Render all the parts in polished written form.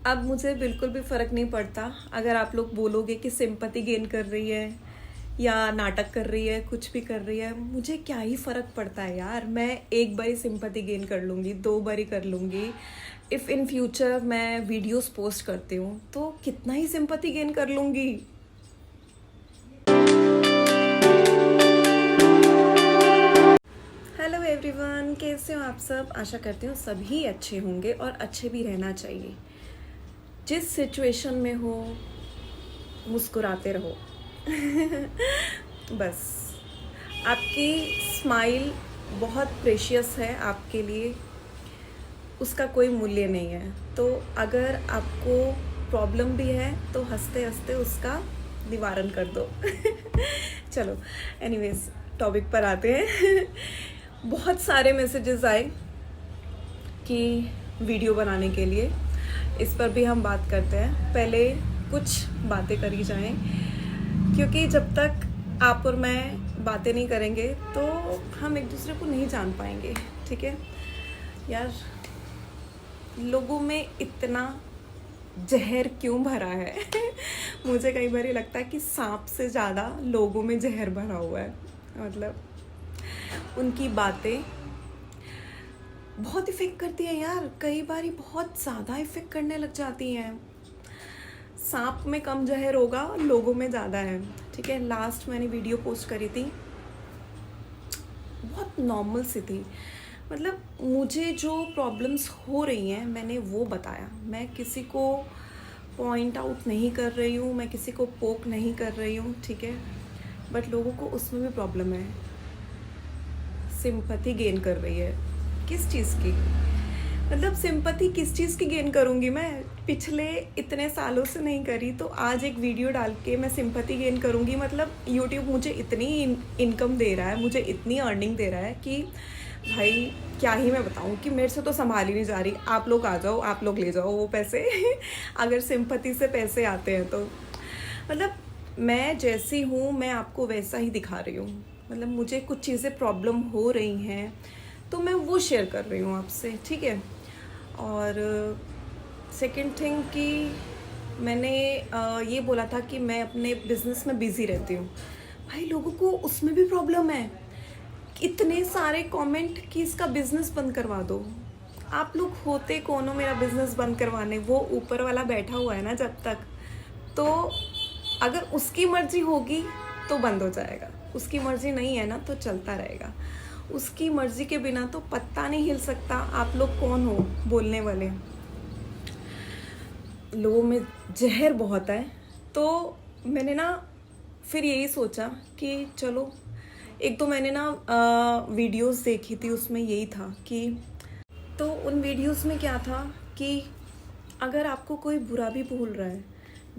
अब मुझे बिल्कुल भी फ़र्क नहीं पड़ता अगर आप लोग बोलोगे कि सिंपैथी गेन कर रही है या नाटक कर रही है, कुछ भी कर रही है। मुझे क्या ही फ़र्क पड़ता है यार। मैं एक बारी सिंपैथी गेन कर लूँगी, 2 बारी कर लूँगी। इफ़ इन फ्यूचर मैं वीडियोस पोस्ट करती हूँ तो कितना ही सिंपैथी गेन कर लूँगी। हेलो एवरीवन, कैसे हो आप सब? आशा करती हूँ सभी अच्छे होंगे और अच्छे भी रहना चाहिए। जिस सिचुएशन में हो मुस्कुराते रहो। बस आपकी स्माइल बहुत प्रेशियस है आपके लिए, उसका कोई मूल्य नहीं है। तो अगर आपको प्रॉब्लम भी है तो हंसते हंसते उसका निवारण कर दो। चलो एनीवेज टॉपिक पर आते हैं। बहुत सारे मैसेजेस आए कि वीडियो बनाने के लिए, इस पर भी हम बात करते हैं। पहले कुछ बातें करी जाएं, क्योंकि जब तक आप और मैं बातें नहीं करेंगे तो हम एक दूसरे को नहीं जान पाएंगे। ठीक है यार, लोगों में इतना जहर क्यों भरा है? मुझे कई बार लगता है कि सांप से ज़्यादा लोगों में जहर भरा हुआ है। मतलब उनकी बातें बहुत इफ़ेक्ट करती हैं यार, कई बार बहुत ज़्यादा इफ़ेक्ट करने लग जाती हैं। सांप में कम जहर होगा, लोगों में ज़्यादा है। ठीक है, लास्ट मैंने वीडियो पोस्ट करी थी, बहुत नॉर्मल सी थी। मतलब मुझे जो प्रॉब्लम्स हो रही हैं मैंने वो बताया। मैं किसी को पॉइंट आउट नहीं कर रही हूँ, मैं किसी को पोक नहीं कर रही हूँ। ठीक है, बट लोगों को उसमें भी प्रॉब्लम है, सिंपैथी गेन कर रही है। किस चीज़ की? मतलब सिंपैथी किस चीज़ की गेन करूँगी मैं? पिछले इतने सालों से नहीं करी, तो आज एक वीडियो डाल के मैं सिंपैथी गेन करूँगी? मतलब यूट्यूब मुझे इतनी इनकम दे रहा है, मुझे इतनी अर्निंग दे रहा है कि भाई क्या ही मैं बताऊँ कि मेरे से तो संभाल ही नहीं जा रही। आप लोग आ जाओ, आप लोग ले जाओ वो पैसे। अगर सिंपैथी से पैसे आते हैं तो मतलब मैं जैसी हूँ मैं आपको वैसा ही दिखा रही हूँ। मतलब मुझे कुछ चीज़ें प्रॉब्लम हो रही हैं तो मैं वो शेयर कर रही हूँ आपसे। ठीक है, और सेकंड थिंग कि मैंने ये बोला था कि मैं अपने बिज़नेस में बिज़ी रहती हूँ। भाई लोगों को उसमें भी प्रॉब्लम है। इतने सारे कमेंट कि इसका बिज़नेस बंद करवा दो। आप लोग होते कौन हो मेरा बिज़नेस बंद करवाने? वो ऊपर वाला बैठा हुआ है ना जब तक, तो अगर उसकी मर्ज़ी होगी तो बंद हो जाएगा, उसकी मर्ज़ी नहीं है ना तो चलता रहेगा। उसकी मर्ज़ी के बिना तो पत्ता नहीं हिल सकता। आप लोग कौन हो बोलने वाले? लोगों में जहर बहुत है। तो मैंने ना फिर यही सोचा कि चलो, एक तो मैंने ना वीडियोस देखी थी, उसमें यही था कि, तो उन वीडियोस में क्या था कि अगर आपको कोई बुरा भी बोल रहा है,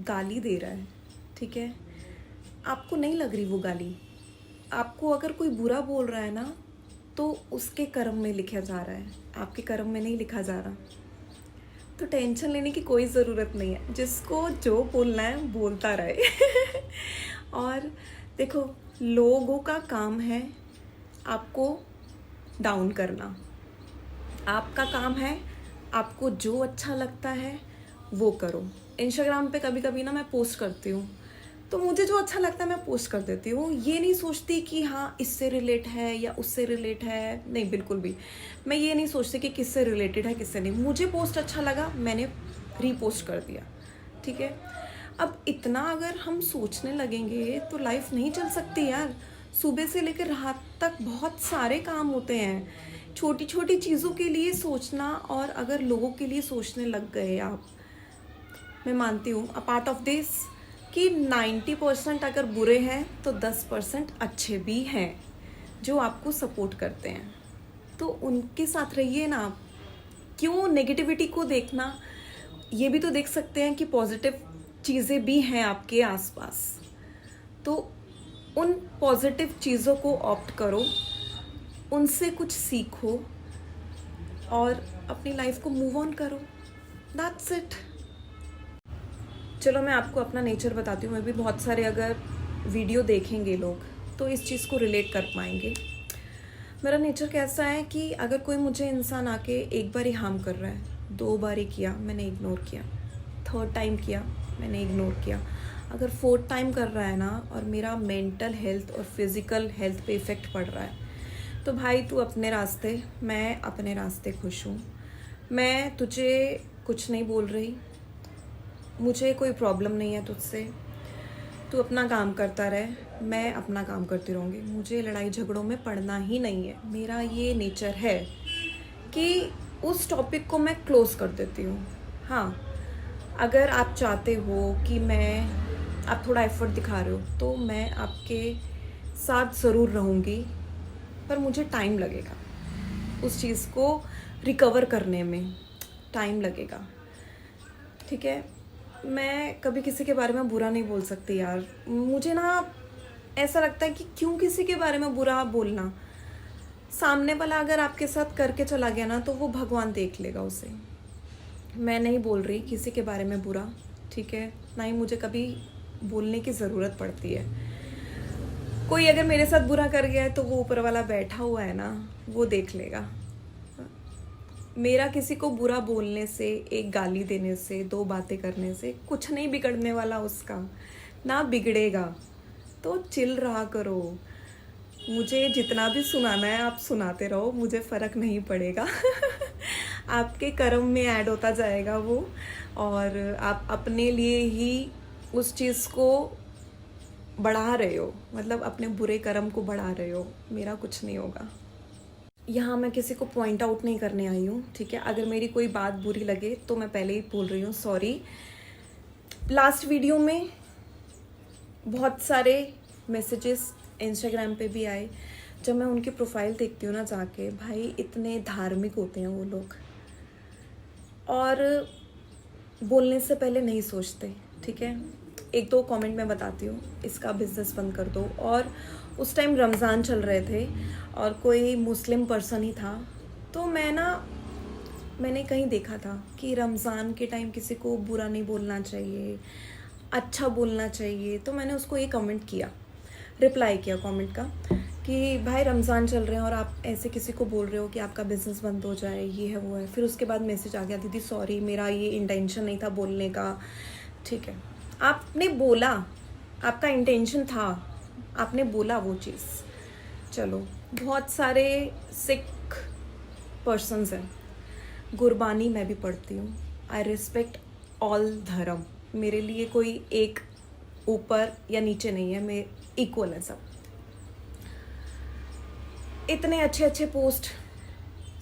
गाली दे रहा है, ठीक है, आपको नहीं लग रही वो गाली, आपको अगर कोई बुरा बोल रहा है ना तो उसके कर्म में लिखा जा रहा है, आपके कर्म में नहीं लिखा जा रहा। तो टेंशन लेने की कोई ज़रूरत नहीं है, जिसको जो बोलना है बोलता रहे। और देखो, लोगों का काम है आपको डाउन करना, आपका काम है आपको जो अच्छा लगता है वो करो। इंस्टाग्राम पे कभी कभी ना मैं पोस्ट करती हूँ, तो मुझे जो अच्छा लगता है मैं पोस्ट कर देती हूँ। ये नहीं सोचती कि हाँ इससे रिलेट है या उससे रिलेट है, नहीं बिल्कुल भी। मैं ये नहीं सोचती कि किससे रिलेटेड है किससे नहीं। मुझे पोस्ट अच्छा लगा, मैंने रीपोस्ट कर दिया। ठीक है, अब इतना अगर हम सोचने लगेंगे तो लाइफ नहीं चल सकती यार। सुबह से लेकर रात तक बहुत सारे काम होते हैं, छोटी छोटी चीज़ों के लिए सोचना। और अगर लोगों के लिए सोचने लग गए आप, मैं मानती हूँ अ पार्ट ऑफ दिस कि 90% अगर बुरे हैं तो 10% अच्छे भी हैं जो आपको सपोर्ट करते हैं। तो उनके साथ रहिए ना आप। क्यों नेगेटिविटी को देखना? ये भी तो देख सकते हैं कि पॉजिटिव चीज़ें भी हैं आपके आसपास। तो उन पॉजिटिव चीज़ों को ऑप्ट करो, उनसे कुछ सीखो और अपनी लाइफ को मूव ऑन करो। That's it. चलो मैं आपको अपना नेचर बताती हूँ। मैं भी बहुत सारे अगर वीडियो देखेंगे लोग तो इस चीज़ को रिलेट कर पाएंगे। मेरा नेचर कैसा है कि अगर कोई मुझे इंसान आके एक बार ही हार्म कर रहा है, 2 बार ही किया, मैंने इग्नोर किया। थर्ड टाइम किया, मैंने इग्नोर किया। अगर फोर्थ टाइम कर रहा है ना और मेरा मेंटल हेल्थ और फिज़िकल हेल्थ पे इफ़ेक्ट पड़ रहा है, तो भाई तू अपने रास्ते, मैं अपने रास्ते खुश हूँ। मैं तुझे कुछ नहीं बोल रही, मुझे कोई प्रॉब्लम नहीं है तुझसे। तू अपना काम करता रहे, मैं अपना काम करती रहूँगी। मुझे लड़ाई झगड़ों में पड़ना ही नहीं है। मेरा ये नेचर है कि उस टॉपिक को मैं क्लोज़ कर देती हूँ। हाँ, अगर आप चाहते हो कि आप थोड़ा एफर्ट दिखा रहे हो तो मैं आपके साथ ज़रूर रहूँगी, पर मुझे टाइम लगेगा उस चीज़ को रिकवर करने में, टाइम लगेगा, ठीक है। मैं कभी किसी के बारे में बुरा नहीं बोल सकती यार। मुझे ना ऐसा लगता है कि क्यों किसी के बारे में बुरा बोलना। सामने वाला अगर आपके साथ करके चला गया ना तो वो भगवान देख लेगा उसे। मैं नहीं बोल रही किसी के बारे में बुरा, ठीक है, ना ही मुझे कभी बोलने की ज़रूरत पड़ती है। कोई अगर मेरे साथ बुरा कर गया है तो वो ऊपर वाला बैठा हुआ है ना, वो देख लेगा। मेरा किसी को बुरा बोलने से, एक गाली देने से, दो बातें करने से कुछ नहीं बिगड़ने वाला उसका, ना बिगड़ेगा। तो चिल रहा करो। मुझे जितना भी सुनाना है आप सुनाते रहो, मुझे फ़र्क नहीं पड़ेगा। आपके कर्म में ऐड होता जाएगा वो, और आप अपने लिए ही उस चीज़ को बढ़ा रहे हो, मतलब अपने बुरे कर्म को बढ़ा रहे हो। मेरा कुछ नहीं होगा। यहाँ मैं किसी को पॉइंट आउट नहीं करने आई हूँ, ठीक है। अगर मेरी कोई बात बुरी लगे तो मैं पहले ही बोल रही हूँ, सॉरी। लास्ट वीडियो में बहुत सारे मैसेजेस इंस्टाग्राम पे भी आए। जब मैं उनकी प्रोफाइल देखती हूँ ना जाके, भाई इतने धार्मिक होते हैं वो लोग, और बोलने से पहले नहीं सोचते, ठीक है। एक दो कमेंट मैं बताती हूँ, इसका बिज़नेस बंद कर दो। और उस टाइम रमज़ान चल रहे थे और कोई मुस्लिम पर्सन ही था, तो मैंने कहीं देखा था कि रमज़ान के टाइम किसी को बुरा नहीं बोलना चाहिए, अच्छा बोलना चाहिए। तो मैंने उसको ये कमेंट किया, रिप्लाई किया कमेंट का, कि भाई रमज़ान चल रहे हैं और आप ऐसे किसी को बोल रहे हो कि आपका बिज़नेस बंद हो जाए, ये है वो है। फिर उसके बाद मैसेज आ गया, दीदी सॉरी, मेरा ये इंटेंशन नहीं था बोलने का, ठीक है। आपने बोला, आपका इंटेंशन था, आपने बोला वो चीज़, चलो। बहुत सारे सिख पर्सन्स हैं, गुरबानी मैं भी पढ़ती हूँ। आई रिस्पेक्ट ऑल धर्म। मेरे लिए कोई एक ऊपर या नीचे नहीं है, मैं इक्वल है सब। इतने अच्छे अच्छे पोस्ट,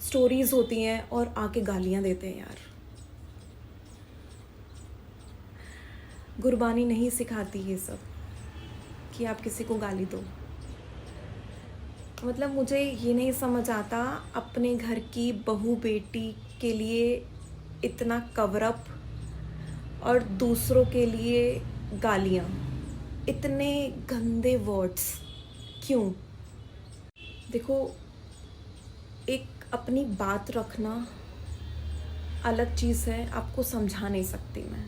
स्टोरीज होती हैं और आके गालियाँ देते हैं यार। गुरबानी नहीं सिखाती ये सब कि आप किसी को गाली दो। मतलब मुझे ये नहीं समझ आता, अपने घर की बहू बेटी के लिए इतना कवर अप और दूसरों के लिए गालियाँ, इतने गंदे वर्ड्स क्यों? देखो, एक अपनी बात रखना अलग चीज़ है, आपको समझा नहीं सकती मैं।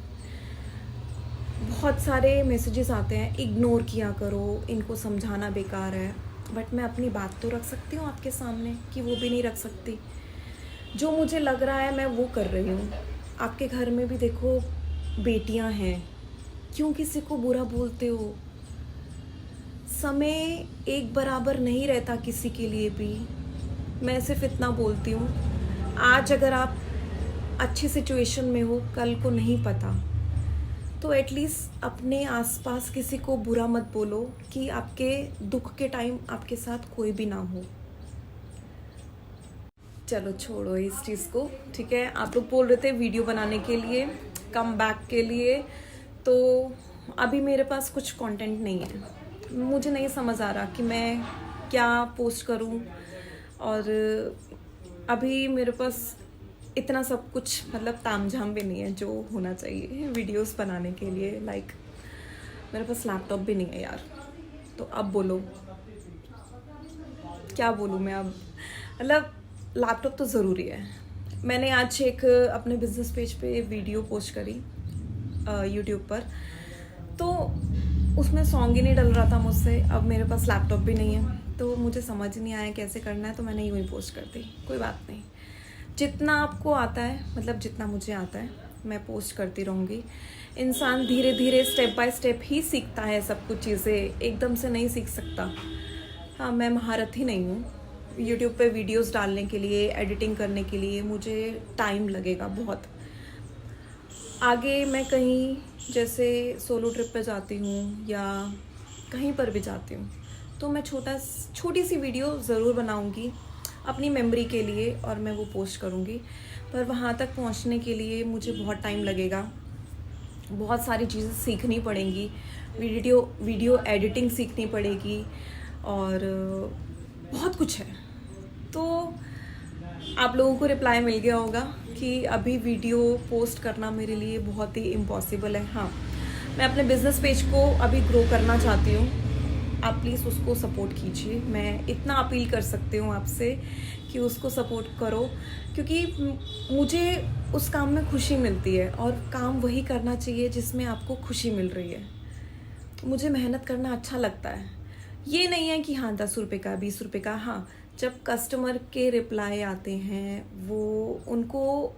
बहुत सारे मैसेजेस आते हैं, इग्नोर किया करो, इनको समझाना बेकार है। बट मैं अपनी बात तो रख सकती हूँ आपके सामने, कि वो भी नहीं रख सकती? जो मुझे लग रहा है मैं वो कर रही हूँ। आपके घर में भी देखो बेटियाँ हैं, क्यों किसी को बुरा बोलते हो? समय एक बराबर नहीं रहता किसी के लिए भी। मैं सिर्फ इतना बोलती हूँ, आज अगर आप अच्छी सिचुएशन में हो, कल को नहीं पता, तो एटलीस्ट अपने आसपास किसी को बुरा मत बोलो कि आपके दुख के टाइम आपके साथ कोई भी ना हो। चलो छोड़ो इस चीज़ को, ठीक है। आप लोग बोल रहे थे वीडियो बनाने के लिए, कम बैक के लिए, तो अभी मेरे पास कुछ कंटेंट नहीं है। मुझे नहीं समझ आ रहा कि मैं क्या पोस्ट करूं, और अभी मेरे पास इतना सब कुछ, मतलब तामझाम भी नहीं है जो होना चाहिए वीडियोस बनाने के लिए। लाइक मेरे पास लैपटॉप भी नहीं है यार। तो अब बोलो, क्या बोलूँ मैं अब? मतलब लैपटॉप तो ज़रूरी है। मैंने आज एक अपने बिजनेस पेज पे वीडियो पोस्ट करी यूट्यूब पर, तो उसमें सॉन्ग ही नहीं डल रहा था मुझसे। अब मेरे पास लैपटॉप भी नहीं है, तो मुझे समझ नहीं आया कैसे करना है, तो मैंने यूँ ही पोस्ट कर दी। कोई बात नहीं, जितना आपको आता है, मतलब जितना मुझे आता है मैं पोस्ट करती रहूँगी। इंसान धीरे धीरे स्टेप बाय स्टेप ही सीखता है सब कुछ चीज़ें, एकदम से नहीं सीख सकता। हाँ, मैं महारत ही नहीं हूँ। यूट्यूब पे वीडियोस डालने के लिए, एडिटिंग करने के लिए मुझे टाइम लगेगा बहुत। आगे मैं कहीं जैसे सोलो ट्रिप पे जाती हूँ या कहीं पर भी जाती हूँ तो मैं छोटी सी वीडियो ज़रूर बनाऊँगी अपनी मेमोरी के लिए और मैं वो पोस्ट करूँगी। पर वहाँ तक पहुँचने के लिए मुझे बहुत टाइम लगेगा, बहुत सारी चीज़ें सीखनी पड़ेंगी, वीडियो एडिटिंग सीखनी पड़ेगी और बहुत कुछ है। तो आप लोगों को रिप्लाई मिल गया होगा कि अभी वीडियो पोस्ट करना मेरे लिए बहुत ही इम्पॉसिबल है। हाँ, मैं अपने बिजनेस पेज को अभी ग्रो करना चाहती हूँ, आप प्लीज़ उसको सपोर्ट कीजिए। मैं इतना अपील कर सकती हूँ आपसे कि उसको सपोर्ट करो, क्योंकि मुझे उस काम में खुशी मिलती है और काम वही करना चाहिए जिसमें आपको खुशी मिल रही है। मुझे मेहनत करना अच्छा लगता है। ये नहीं है कि हाँ 10 रुपये का 20 रुपये का। हाँ, जब कस्टमर के रिप्लाई आते हैं, वो उनको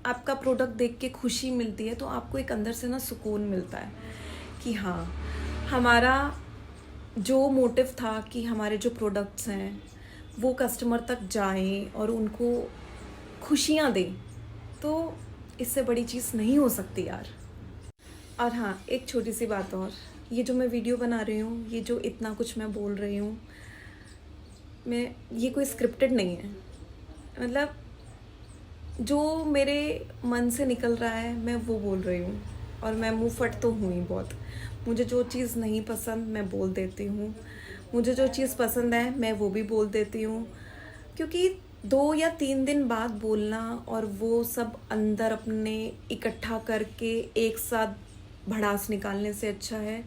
आपका प्रोडक्ट देख के खुशी मिलती है, तो आपको एक अंदर से ना सुकून मिलता है कि हाँ, हमारा जो मोटिव था कि हमारे जो प्रोडक्ट्स हैं वो कस्टमर तक जाएं और उनको खुशियाँ दें, तो इससे बड़ी चीज़ नहीं हो सकती यार। और हाँ, एक छोटी सी बात और, ये जो मैं वीडियो बना रही हूँ, ये जो इतना कुछ मैं बोल रही हूँ, ये कोई स्क्रिप्टेड नहीं है। मतलब जो मेरे मन से निकल रहा है मैं वो बोल रही हूँ। और मैं मुँह फट तो हूँ ही बहुत। मुझे जो चीज़ नहीं पसंद मैं बोल देती हूँ, मुझे जो चीज़ पसंद है मैं वो भी बोल देती हूँ। क्योंकि 2 या 3 दिन बाद बोलना और वो सब अंदर अपने इकट्ठा करके एक साथ भड़ास निकालने से अच्छा है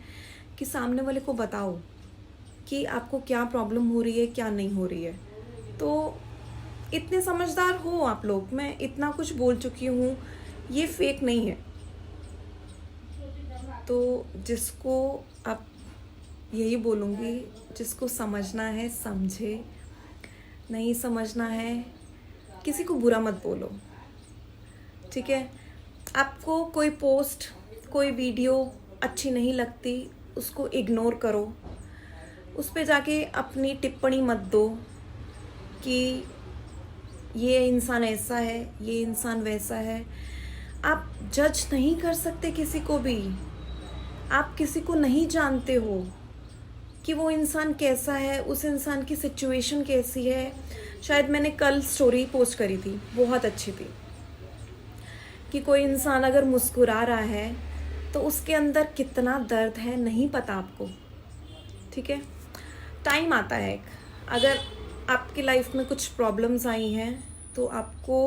कि सामने वाले को बताओ कि आपको क्या प्रॉब्लम हो रही है, क्या नहीं हो रही है। तो इतने समझदार हो आप लोग, मैं इतना कुछ बोल चुकी हूँ, ये फेक नहीं है। तो जिसको आप, यही बोलूँगी, जिसको समझना है समझे, नहीं समझना है किसी को बुरा मत बोलो, ठीक है। आपको कोई पोस्ट, कोई वीडियो अच्छी नहीं लगती, उसको इग्नोर करो, उस पे जाके अपनी टिप्पणी मत दो कि ये इंसान ऐसा है, ये इंसान वैसा है। आप जज नहीं कर सकते किसी को भी। आप किसी को नहीं जानते हो कि वो इंसान कैसा है, उस इंसान की सिचुएशन कैसी है। शायद मैंने कल स्टोरी पोस्ट करी थी, बहुत अच्छी थी, कि कोई इंसान अगर मुस्कुरा रहा है तो उसके अंदर कितना दर्द है नहीं पता आपको, ठीक है। टाइम आता है एक, अगर आपकी लाइफ में कुछ प्रॉब्लम्स आई हैं तो आपको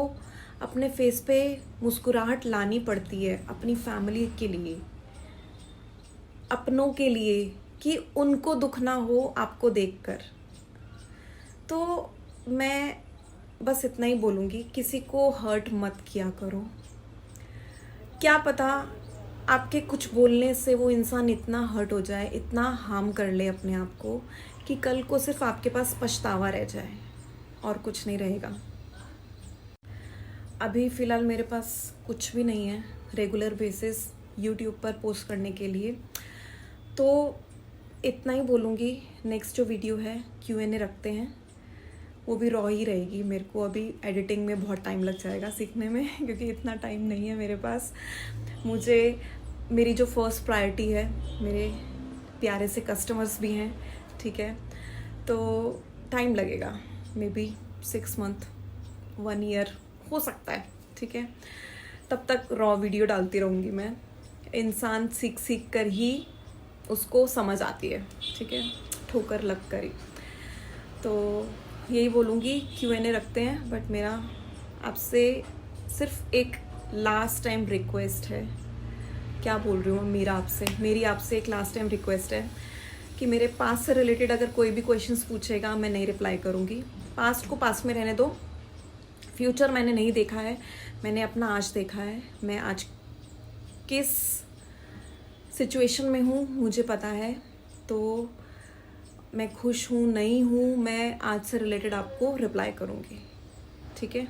अपने फेस पे मुस्कुराहट लानी पड़ती है, अपनी फैमिली के लिए, अपनों के लिए, कि उनको दुख ना हो आपको देखकर। तो मैं बस इतना ही बोलूँगी, किसी को हर्ट मत किया करो। क्या पता आपके कुछ बोलने से वो इंसान इतना हर्ट हो जाए, इतना हार्म कर ले अपने आप को, कि कल को सिर्फ आपके पास पछतावा रह जाए और कुछ नहीं रहेगा। अभी फ़िलहाल मेरे पास कुछ भी नहीं है रेगुलर बेसिस यूट्यूब पर पोस्ट करने के लिए, तो इतना ही बोलूँगी। नेक्स्ट जो वीडियो है Q&A रखते हैं, वो भी रॉ ही रहेगी। मेरे को अभी एडिटिंग में बहुत टाइम लग जाएगा सीखने में, क्योंकि इतना टाइम नहीं है मेरे पास। मेरी जो फर्स्ट प्रायोरिटी है, मेरे प्यारे से कस्टमर्स भी हैं, ठीक है। तो टाइम लगेगा, मे बी 6 मंथ 1 ईयर हो सकता है, ठीक है। तब तक रॉ वीडियो डालती रहूँगी मैं। इंसान सीख सीख कर ही उसको समझ आती है, ठीक है, ठोकर लग कर ही। तो यही बोलूँगी, Q&A रखते हैं। बट मेरा आपसे सिर्फ एक लास्ट टाइम रिक्वेस्ट है, क्या बोल रही हूँ, मेरी आपसे एक लास्ट टाइम रिक्वेस्ट है कि मेरे पास्ट से रिलेटेड अगर कोई भी क्वेश्चंस पूछेगा मैं नहीं रिप्लाई करूँगी। पास्ट को पास्ट में रहने दो, फ्यूचर मैंने नहीं देखा है, मैंने अपना आज देखा है। मैं आज किस सिचुएशन में हूँ मुझे पता है, तो मैं खुश हूँ नहीं हूँ, मैं आज से रिलेटेड आपको रिप्लाई करूँगी, ठीक है।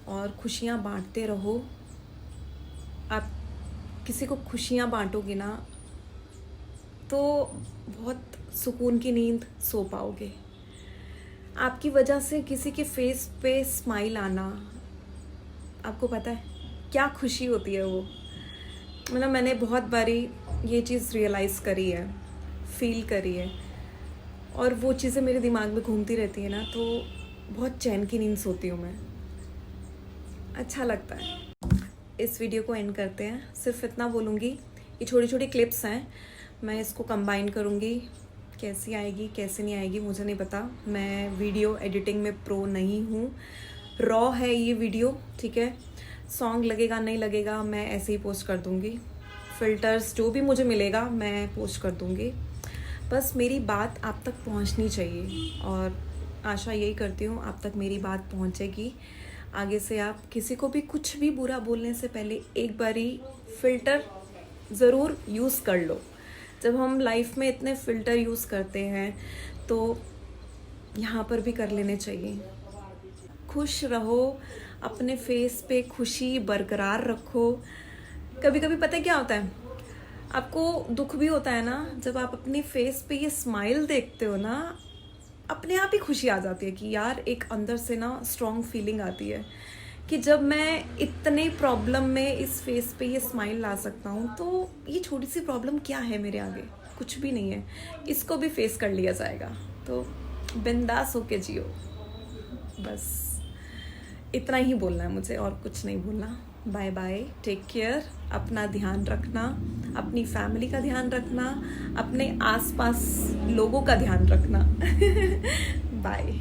और खुशियाँ बांटते रहो, आप किसी को खुशियाँ बांटोगे ना तो बहुत सुकून की नींद सो पाओगे। आपकी वजह से किसी के फेस पे स्माइल आना, आपको पता है क्या खुशी होती है वो। मतलब मैंने बहुत बारी ये चीज़ रियलाइज़ करी है, फील करी है, और वो चीज़ें मेरे दिमाग में घूमती रहती है ना, तो बहुत चैन की नींद सोती हूँ मैं। अच्छा लगता है। इस वीडियो को एंड करते हैं। सिर्फ इतना बोलूँगी, ये छोटी छोटी क्लिप्स हैं, मैं इसको कंबाइन करूँगी। कैसी आएगी कैसी नहीं आएगी मुझे नहीं पता, मैं वीडियो एडिटिंग में प्रो नहीं हूँ। रॉ है ये वीडियो, ठीक है। सॉन्ग लगेगा नहीं लगेगा मैं ऐसे ही पोस्ट कर दूँगी। फ़िल्टर्स जो भी मुझे मिलेगा मैं पोस्ट कर दूँगी। बस मेरी बात आप तक पहुँचनी चाहिए, और आशा यही करती हूँ आप तक मेरी बात पहुँचेगी। आगे से आप किसी को भी कुछ भी बुरा बोलने से पहले एक बारी फ़िल्टर ज़रूर यूज़ कर लो। जब हम लाइफ में इतने फ़िल्टर यूज़ करते हैं तो यहाँ पर भी कर लेने चाहिए। खुश रहो, अपने फेस पे खुशी बरकरार रखो। कभी कभी पता है क्या होता है, आपको दुख भी होता है ना, जब आप अपनी फेस पे ये स्माइल देखते हो ना, अपने आप ही खुशी आ जाती है कि यार एक अंदर से ना स्ट्रॉन्ग फीलिंग आती है कि जब मैं इतने प्रॉब्लम में इस फेस पे ये स्माइल ला सकता हूँ, तो ये छोटी सी प्रॉब्लम क्या है मेरे आगे, कुछ भी नहीं है, इसको भी फेस कर लिया जाएगा। तो बिंदास होके जियो, बस इतना ही बोलना है मुझे, और कुछ नहीं बोलना। बाय बाय, टेक केयर, अपना ध्यान रखना, अपनी फैमिली का ध्यान रखना, अपने आसपास लोगों का ध्यान रखना। बाय।